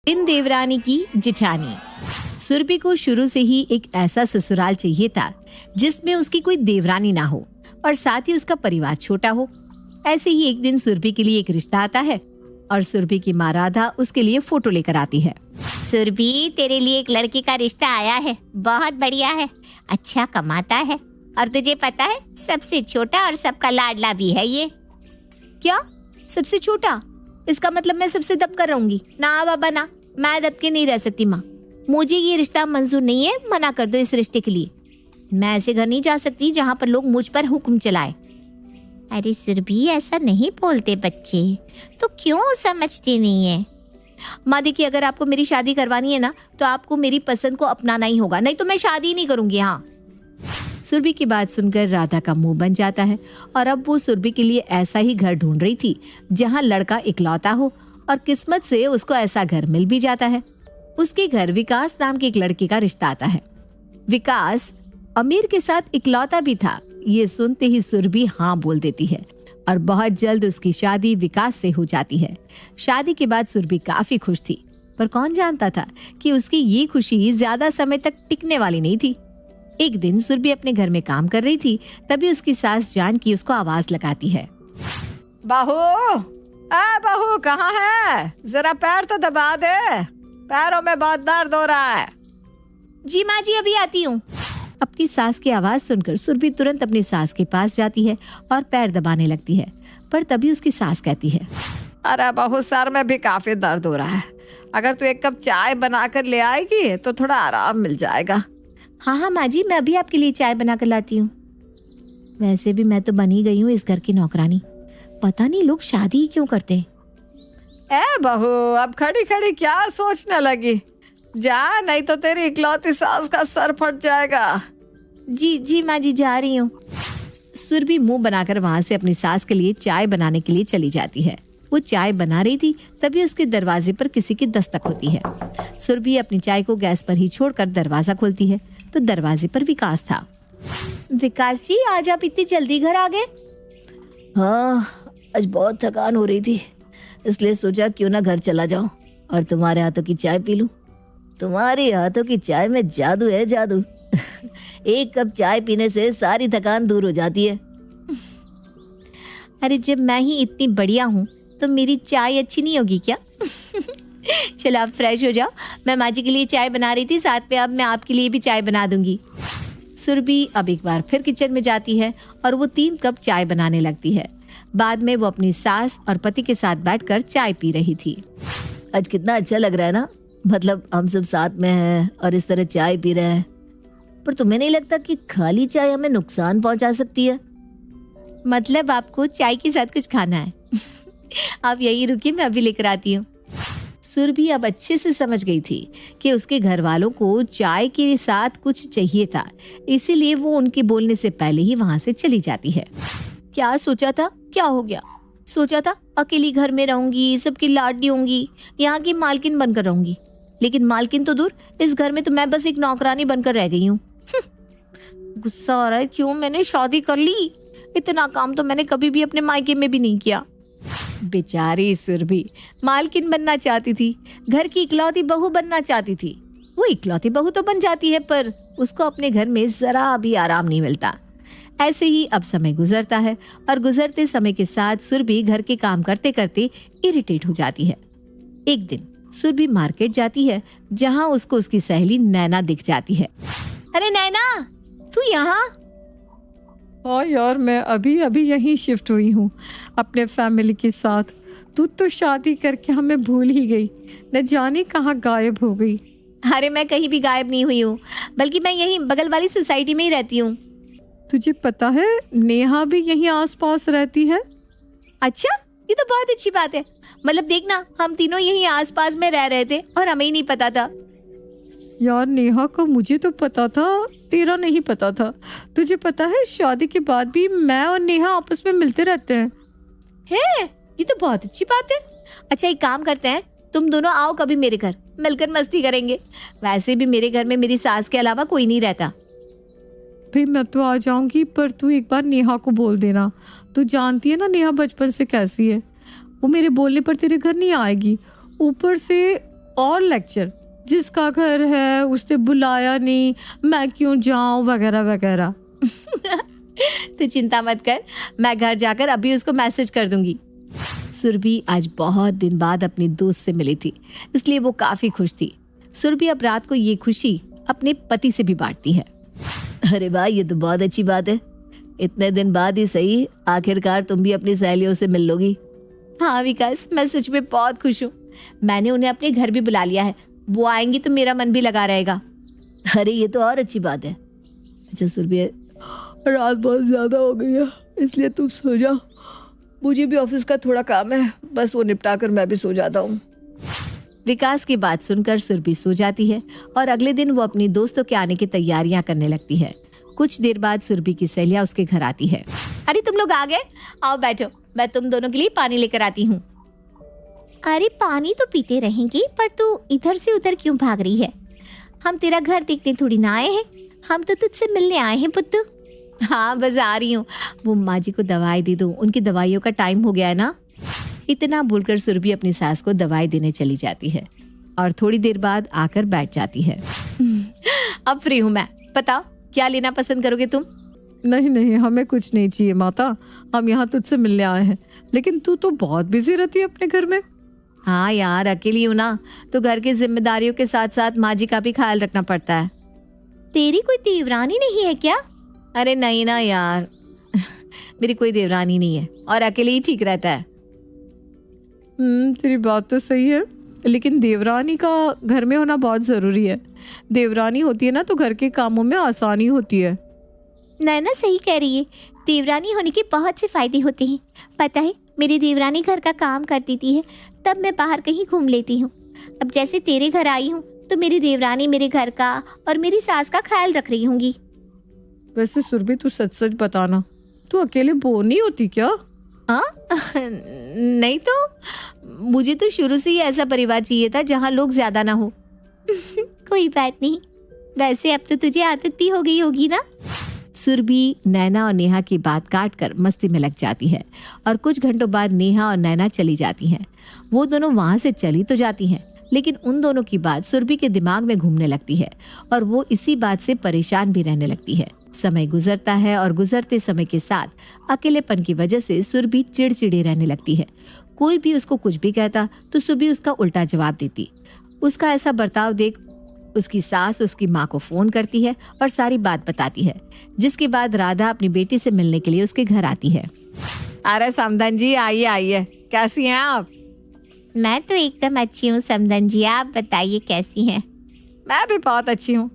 इन देवरानी की जिठानी। सुरभि को शुरू से ही एक ऐसा ससुराल चाहिए था जिसमें उसकी कोई देवरानी ना हो और साथ ही उसका परिवार छोटा हो। ऐसे ही एक दिन सुरभि के लिए एक रिश्ता आता है और सुरभि की माँ राधा उसके लिए फोटो लेकर आती है। सुरभि, तेरे लिए एक लड़के का रिश्ता आया है, बहुत बढ़िया है, अच्छा कमाता है और तुझे पता है सबसे छोटा और सबका लाडला भी है ये। क्या? सबसे छोटा? इसका मतलब मैं सबसे दब कर रहूंगी? ना बाबा ना, मैं दब के नहीं रह सकती माँ। मुझे ये रिश्ता मंजूर नहीं है, मना कर दो इस रिश्ते के लिए। मैं ऐसे घर नहीं जा सकती जहाँ पर लोग मुझ पर हुक्म चलाए। अरे सुरभि, ऐसा नहीं बोलते बच्चे, तो क्यों समझती नहीं है? माँ देखिए, अगर आपको मेरी शादी करवानी है ना तो आपको मेरी पसंद को अपनाना ही होगा, नहीं तो मैं शादी ही नहीं करूंगी। हाँ। सुरभि की बात सुनकर राधा का मुंह बन जाता है और अब वो सुरभि के लिए ऐसा ही घर ढूंढ रही थी जहाँ लड़का इकलौता हो और किस्मत से उसको ऐसा घर मिल भी जाता है। उसके घर विकास नाम के एक लड़के का रिश्ता आता है। विकास अमीर के साथ इकलौता भी था। ये सुनते ही सुरभि हाँ बोल देती है और बहुत जल्द उसकी शादी विकास से हो जाती है। शादी के बाद सुरभि काफी खुश थी, पर कौन जानता था कि उसकी ये खुशी ज्यादा समय तक टिकने वाली नहीं थी। एक दिन सुरभि अपने घर में काम कर रही थी, तभी उसकी सास जानकी उसको आवाज लगाती है। बहू, बहू कहाँ है? जरा पैर तो दबा दे, पैरों में बहुत दर्द हो रहा है। जी माँ जी, अभी आती हूँ। अपनी सास की आवाज सुनकर सुरभि तुरंत अपनी सास के पास जाती है और पैर दबाने लगती है, पर तभी उसकी सास कहती है, अरे बहू, सर में भी काफी दर्द हो रहा है, अगर तू एक कप चाय बना कर ले आएगी तो थोड़ा आराम मिल जाएगा। हाँ हाँ माँ जी, मैं अभी आपके लिए चाय बना कर लाती हूँ। वैसे भी मैं तो बनी गई हूँ इस घर की नौकरानी, पता नहीं लोग शादी ही क्यों करते हैं। बहू, अब खड़ी खड़ी क्या सोचने लगी? जा, नहीं तो तेरी इकलौती सास का सर फट जाएगा। जी जी माँ जी, जा रही हूँ। सुरभि मुंह बनाकर वहां से अपनी सास के लिए चाय बनाने के लिए चली जाती है। वो चाय बना रही थी, तभी उसके दरवाजे पर किसी की दस्तक होती है। सुरभि अपनी चाय को गैस पर ही छोड़कर दरवाजा खोलती है तो दरवाजे पर विकास था। विकास जी, आज आप इतनी जल्दी घर आ गए? हाँ, आज बहुत थकान हो रही थी, इसलिए सोचा क्यों ना घर चला जाऊं और तुम्हारे हाथों की चाय पी लूं। तुम्हारे हाथों की चाय में जादू है, जादू। एक कप चाय पीने से सारी थकान दूर हो जाती है। अरे जब मैं ही इतनी बढ़िया हूँ तो मेरी चाय अच्छी नहीं होगी क्या? चलो आप फ्रेश हो जाओ, मैं माँ जी के लिए चाय बना रही थी, साथ में अब मैं आपके लिए भी चाय बना दूंगी। सुरभि अब एक बार फिर किचन में जाती है और वो 3 कप चाय बनाने लगती है। बाद में वो अपनी सास और पति के साथ बैठकर चाय पी रही थी। आज कितना अच्छा लग रहा है ना, मतलब हम सब साथ में हैं और इस तरह चाय पी रहे हैं। पर तुम्हें नहीं लगता कि खाली चाय हमें नुकसान पहुंचा सकती है? मतलब आपको चाय के साथ कुछ खाना है? आप यही रुकिए, मैं अभी लेकर आती हूँ। सुरभि अब अच्छे से समझ गई थी कि उसके घर वालों को चाय के साथ कुछ चाहिए था, इसीलिए वो उनके बोलने से पहले ही वहां से चली जाती है। क्या सोचा था? क्या हो गया? सोचा था अकेली घर में रहूंगी, सबकी लाडली होंगी, यहाँ की मालकिन बनकर रहूंगी, लेकिन मालकिन तो दूर, इस घर में तो मैं बस एक नौकरानी बनकर रह गई हूँ। गुस्सा आ रहा है, क्यों मैंने शादी कर ली? इतना काम तो मैंने कभी भी अपने मायके में भी नहीं किया। बेचारी सुरभि मालकिन बनना चाहती थी, घर की इकलौती बहू बनना चाहती थी। वो इकलौती बहू तो बन जाती है, पर उसको अपने घर में जरा भी आराम नहीं मिलता। ऐसे ही अब समय गुजरता है और गुजरते समय के साथ सुरभि घर के काम करते करते इरिटेट हो जाती है। एक दिन सुरभि मार्केट जाती है, जहाँ उसको उसकी सहेली नैना दिख जाती है। अरे नैना, तू यहाँ? हाँ यार, मैं अभी अभी यहीं शिफ्ट हुई हूँ अपने फैमिली के साथ। तू तो शादी करके हमें भूल ही गई, न जाने कहाँ गायब हो गई। अरे मैं कहीं भी गायब नहीं हुई हूँ, बल्कि मैं यहीं बगल वाली सोसाइटी में ही रहती हूँ। तुझे पता है नेहा भी यहीं आसपास रहती है? अच्छा, ये तो बहुत अच्छी बात है। मतलब देखना, हम तीनों यहीं आसपास में रह रहे थे और हमें ही नहीं पता था। यार नेहा का मुझे तो पता था, तेरा नहीं पता था। तुझे पता है शादी के बाद भी मैं और नेहा आपस में मिलते रहते हैं। है? ये तो बहुत अच्छी बात है। अच्छा एक काम करते हैं, तुम दोनों आओ कभी मेरे घर, मिलकर मस्ती करेंगे। वैसे भी मेरे घर में मेरी सास के अलावा कोई नहीं रहता। भाई मैं तो आ जाऊंगी, पर तू एक बार नेहा को बोल देना। तू जानती है ना नेहा बचपन से कैसी है, वो मेरे बोलने पर तेरे घर नहीं आएगी। ऊपर से और लेक्चर, जिसका घर है उसने बुलाया नहीं, मैं क्यों जाऊं, वगैरह वगैरह। तो चिंता मत कर, मैं घर जाकर अभी उसको मैसेज कर दूंगी। सुरभि आज बहुत दिन बाद अपनी दोस्त से मिली थी, इसलिए वो काफी खुश थी। सुरभि अब रात को ये खुशी अपने पति से भी बांटती है। अरे वाह, ये तो बहुत अच्छी बात है। इतने दिन बाद ही सही, आखिरकार तुम भी अपनी सहेलियों से मिल लोगी। हाँ विकास, मैं सच में बहुत खुश हूँ। मैंने उन्हें अपने घर भी बुला लिया है, वो आएंगी तो मेरा मन भी लगा रहेगा। अरे ये तो और अच्छी बात है। अच्छा सुरभि, रात बहुत ज्यादा हो गई है, इसलिए तुम सो जाओ। मुझे भी ऑफिस का थोड़ा काम है, बस वो निपटा कर मैं भी सो जाता हूँ। विकास की बात सुनकर सुरभि सो जाती है और अगले दिन वो अपनी दोस्तों के आने की तैयारियां करने लगती है। कुछ देर बाद सुरभि की सहेलियां उसके घर आती है। अरे तुम लोग आ गए, आओ बैठो, मैं तुम दोनों के लिए पानी लेकर आती हूँ। अरे पानी तो पीते रहेंगे, पर तू इधर से उधर क्यों भाग रही है? हम तेरा घर देखने थोड़ी ना आए हैं, हम तो तुझसे मिलने आए हैं पुत्तू। हाँ बस आ रही हूँ, वो माँ जी को दवाई दे दूँ, उनकी दवाइयों का टाइम हो गया है ना। इतना बोलकर सुरभि अपनी सास को दवाई देने चली जाती है और थोड़ी देर बाद आकर बैठ जाती है। अब फ्री हूँ मैं, बताओ क्या लेना पसंद करोगे तुम? नहीं नहीं, हमें कुछ नहीं चाहिए माता, हम यहाँ तुझसे मिलने आए हैं। लेकिन तू तो बहुत बिजी रहती है अपने घर में। हाँ यार, अकेली हूँ ना, तो घर की जिम्मेदारियों के साथ साथ माँ जी का भी ख्याल रखना पड़ता है। तेरी कोई देवरानी नहीं है क्या? अरे नहीं ना यार, मेरी कोई देवरानी नहीं है और अकेले ही ठीक रहता है। तेरी बात तो सही है, लेकिन देवरानी का घर में होना बहुत जरूरी है। देवरानी होती है ना तो घर के कामों में आसानी होती है। नैना सही कह रही है, देवरानी होने के बहुत से फायदे होते हैं। पता है, मेरी देवरानी घर का काम कर देती है, तब मैं बाहर कहीं घूम लेती हूँ। अब जैसे तेरे घर आई हूँ तो मेरी देवरानी मेरे घर का और मेरी सास का ख्याल रख रही होंगी। वैसे सुरभि, तू सच सच बताना, तू अकेले बोर नहीं होती क्या? हाँ नहीं तो, मुझे तो शुरू से ही ऐसा परिवार चाहिए था जहाँ लोग ज्यादा ना हो। कोई बात नहीं, वैसे अब तो तुझे आदत भी हो गई होगी ना। सुरभि नैना और नेहा की बात काट कर मस्ती में लग जाती है और कुछ घंटों बाद नेहा और नैना चली जाती हैं। वो दोनों वहां से चली तो जाती हैं, लेकिन उन दोनों की बात सुरभि के दिमाग में घूमने लगती है और वो इसी बात से परेशान भी रहने लगती है। समय गुजरता है और गुजरते समय के साथ अकेलेपन की वजह से सुरभि चिड़चिड़ी रहने लगती है। कोई भी उसको कुछ भी कहता तो सुरभि उसका उल्टा जवाब देती। उसका ऐसा बर्ताव देख उसकी सास उसकी माँ को फोन करती है और सारी बात बताती है, जिसके बाद राधा अपनी बेटी से मिलने के लिए उसके घर आती है। अरे समधन जी, आइए आइए, कैसी हैं आप? मैं तो एकदम अच्छी हूँ समधन जी, आप बताइए कैसी हैं? मैं भी बहुत अच्छी हूँ,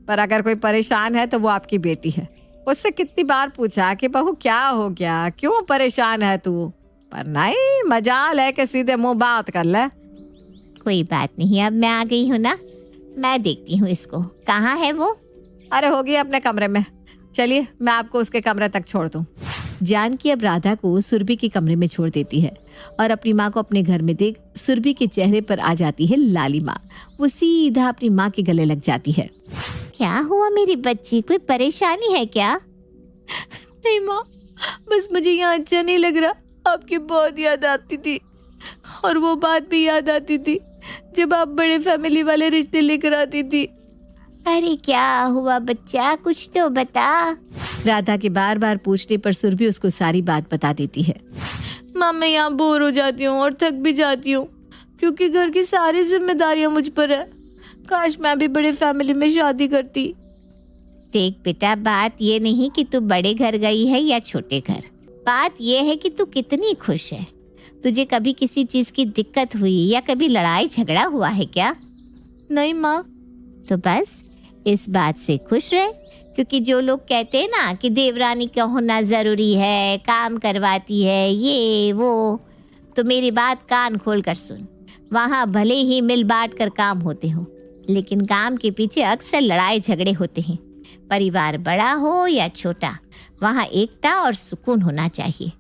पर अगर कोई परेशान है तो वो आपकी बेटी है। उससे कितनी बार पूछा कि बहू क्या हो गया, क्यों परेशान है तू, पर नहीं, मजाल है कि सीधे मुंह बात कर ले। कोई बात नहीं, अब मैं आ गई हूँ ना, मैं देखती हूँ इसको। कहाँ है वो? अरे होगी अपने कमरे में, चलिए मैं आपको उसके कमरे तक छोड़ दूँ। जानकी अब राधा को सुरभि के कमरे में छोड़ देती है और अपनी माँ को अपने घर में देख सुरभि के चेहरे पर आ जाती है लालिमा। वो सीधा अपनी माँ के गले लग जाती है। क्या हुआ मेरी बच्ची, कोई परेशानी है क्या? नहीं माँ, बस मुझे यहाँ अच्छा नहीं लग रहा। आपकी बहुत याद आती थी और वो बात भी याद आती थी जब आप बड़े फैमिली वाले रिश्ते लेकर आती थी। अरे क्या हुआ बच्चा, कुछ तो बता। राधा के बार बार पूछने पर सुरभि उसको सारी बात बता देती है। माँ, मैं यहाँ बोर हो जाती हूँ और थक भी जाती हूँ क्योंकि घर की सारी जिम्मेदारियाँ मुझ पर है। काश मैं भी बड़े फैमिली में शादी करती। देख बेटा, बात ये नहीं कि तू बड़े घर गई है या छोटे घर, बात ये है कि तू कितनी खुश है। तुझे कभी किसी चीज की दिक्कत हुई या कभी लड़ाई झगड़ा हुआ है क्या? नहीं माँ। तो बस इस बात से खुश रहे, क्योंकि जो लोग कहते हैं ना कि देवरानी का होना जरूरी है, काम करवाती है, ये वो, तो मेरी बात कान खोल कर सुन। वहाँ भले ही मिल बांट कर काम होते हो, लेकिन काम के पीछे अक्सर लड़ाई झगड़े होते हैं। परिवार बड़ा हो या छोटा, वहाँ एकता और सुकून होना चाहिए।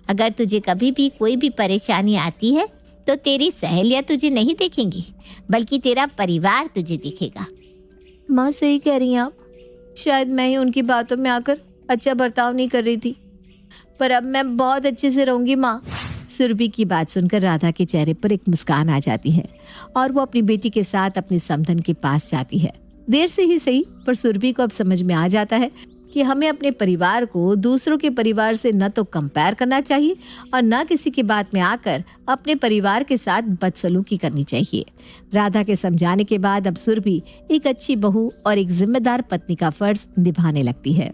अगर तुझे कभी भी कोई भी परेशानी आती है तो तेरी सहेलियाँ तुझे नहीं देखेंगी, बल्कि तेरा परिवार तुझे दिखेगा। माँ सही कह रही हैं आप, शायद मैं ही उनकी बातों में आकर अच्छा बर्ताव नहीं कर रही थी, पर अब मैं बहुत अच्छे से रहूंगी माँ। सुरभि की बात सुनकर राधा के चेहरे पर एक मुस्कान आ जाती है और वो अपनी बेटी के साथ अपने समधन के पास जाती है। देर से ही सही, पर सुरभि को अब समझ में आ जाता है कि हमें अपने परिवार को दूसरों के परिवार से न तो कंपेयर करना चाहिए और न किसी की बात में आकर अपने परिवार के साथ बदसलूकी करनी चाहिए। राधा के समझाने के बाद अब सुरभि एक अच्छी बहू और एक जिम्मेदार पत्नी का फर्ज निभाने लगती है।